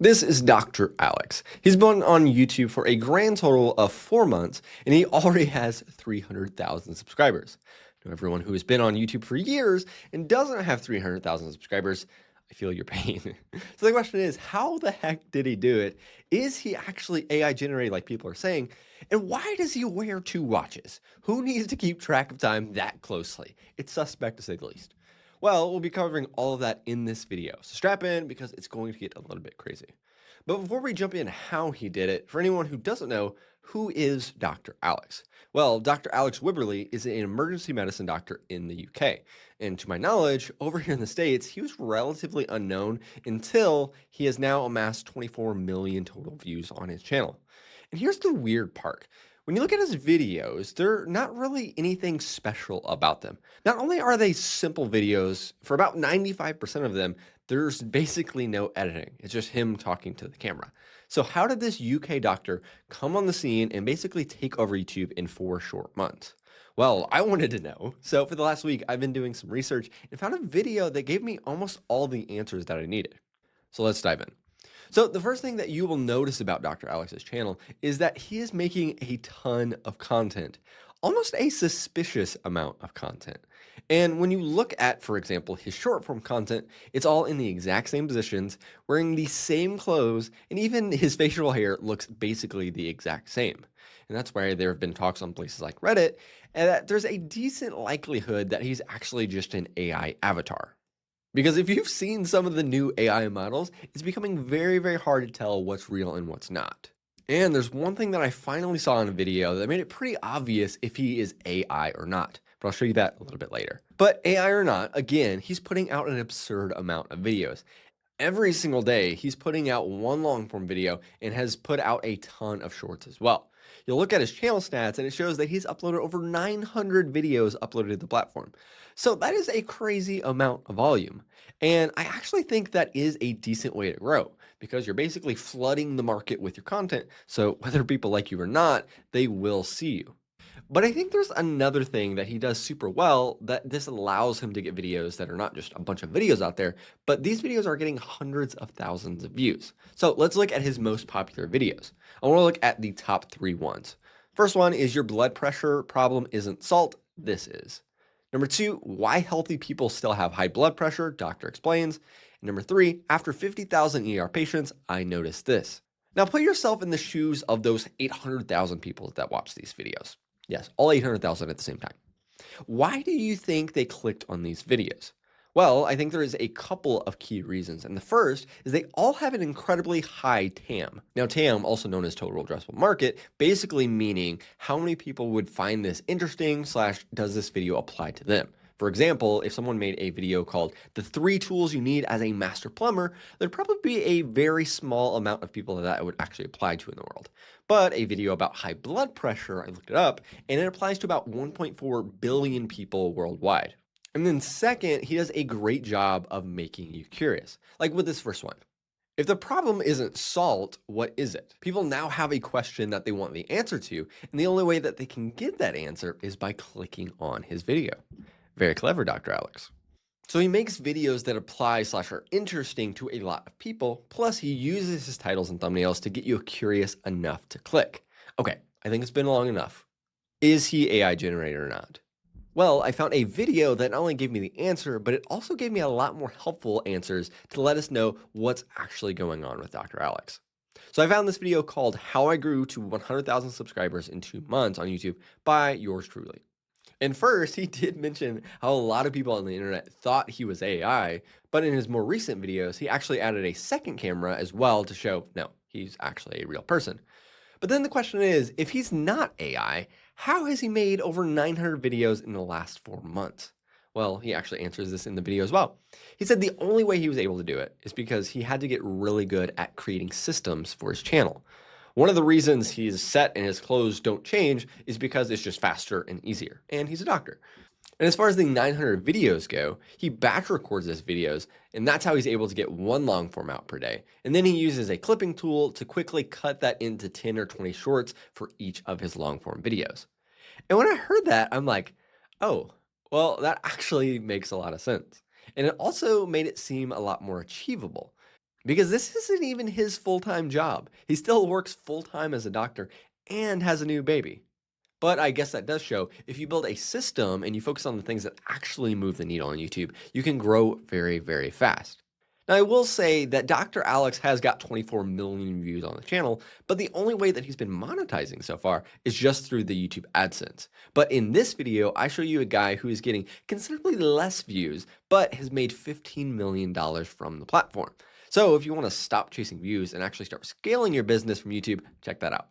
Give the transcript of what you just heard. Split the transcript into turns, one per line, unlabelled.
This is Dr. Alex. He's been on YouTube for a grand total of 4 months, and he already has 300,000 subscribers. Now, everyone who has been on YouTube for years and doesn't have 300,000 subscribers, I feel your pain. So the question is, how the heck did he do it? Is he actually AI generated like people are saying? And why does he wear 2 watches? Who needs to keep track of time that closely? It's suspect to say the least. Well, we'll be covering all of that in this video, so strap in because it's going to get a little bit crazy. But before we jump in how he did it, for anyone who doesn't know, who is Dr. Alex? Well, Dr. Alex Wibberley is an emergency medicine doctor in the UK. And to my knowledge, over here in the States, he was relatively unknown until he has now amassed 24 million total views on his channel. And here's the weird part. When you look at his videos, they're not really anything special about them. Not only are they simple videos, for about 95% of them, there's basically no editing. It's just him talking to the camera. So how did this UK doctor come on the scene and basically take over YouTube in 4 short months? Well, I wanted to know. So for the last week, I've been doing some research and found a video that gave me almost all the answers that I needed. So let's dive in. So the first thing that you will notice about Dr. Alex's channel is that he is making a ton of content, almost a suspicious amount of content. And when you look at, for example, his short form content, it's all in the exact same positions, wearing the same clothes, and even his facial hair looks basically the exact same. And that's why there have been talks on places like Reddit, and that there's a decent likelihood that he's actually just an AI avatar. Because if you've seen some of the new AI models, it's becoming very, very hard to tell what's real and what's not. And there's one thing that I finally saw in a video that made it pretty obvious if he is AI or not. But I'll show you that a little bit later. But AI or not, again, he's putting out an absurd amount of videos. Every single day, he's putting out one long form video and has put out a ton of shorts as well. You'll look at his channel stats and it shows that he's uploaded over 900 videos uploaded to the platform. So that is a crazy amount of volume. And I actually think that is a decent way to grow because you're basically flooding the market with your content. So whether people like you or not, they will see you. But I think there's another thing that he does super well that this allows him to get videos that are not just a bunch of videos out there, but these videos are getting hundreds of thousands of views. So let's look at his most popular videos. I want to look at the top 3 ones. First one is your blood pressure problem isn't salt, this is. Number 2, why healthy people still have high blood pressure, doctor explains. And number 3, after 50,000 ER patients, I noticed this. Now put yourself in the shoes of those 800,000 people that watch these videos. Yes, all 800,000 at the same time. Why do you think they clicked on these videos? Well, I think there is a couple of key reasons. And the first is they all have an incredibly high TAM. Now, TAM, also known as total addressable market, basically meaning how many people would find this interesting / does this video apply to them? For example, if someone made a video called the 3 tools you need as a master plumber, there'd probably be a very small amount of people that it would actually apply to in the world. But a video about high blood pressure, I looked it up, and it applies to about 1.4 billion people worldwide. And then second, he does a great job of making you curious. Like with this first one. If the problem isn't salt, what is it? People now have a question that they want the answer to, and the only way that they can get that answer is by clicking on his video. Very clever, Dr. Alex. So he makes videos that apply / are interesting to a lot of people, plus he uses his titles and thumbnails to get you curious enough to click. Okay, I think it's been long enough. Is he AI generated or not? Well, I found a video that not only gave me the answer, but it also gave me a lot more helpful answers to let us know what's actually going on with Dr. Alex. So I found this video called How I Grew to 100,000 Subscribers in 2 months on YouTube by yours truly. And first, he did mention how a lot of people on the internet thought he was AI, but in his more recent videos, he actually added a second camera as well to show, no, he's actually a real person. But then the question is, if he's not AI, how has he made over 900 videos in the last 4 months? Well, he actually answers this in the video as well. He said the only way he was able to do it is because he had to get really good at creating systems for his channel. One of the reasons he's set and his clothes don't change is because it's just faster and easier, and he's a doctor. And as far as the 900 videos go, he batch records his videos, and that's how he's able to get one long form out per day. And then he uses a clipping tool to quickly cut that into 10 or 20 shorts for each of his long form videos. And when I heard that, I'm like, oh, well, that actually makes a lot of sense. And it also made it seem a lot more achievable. Because this isn't even his full-time job. He still works full-time as a doctor and has a new baby. But I guess that does show if you build a system and you focus on the things that actually move the needle on YouTube, you can grow very, very fast. Now, I will say that Dr. Alex has got 24 million views on the channel, but the only way that he's been monetizing so far is just through the YouTube AdSense. But in this video, I show you a guy who is getting considerably less views, but has made $15 million from the platform. So if you want to stop chasing views and actually start scaling your business from YouTube, check that out.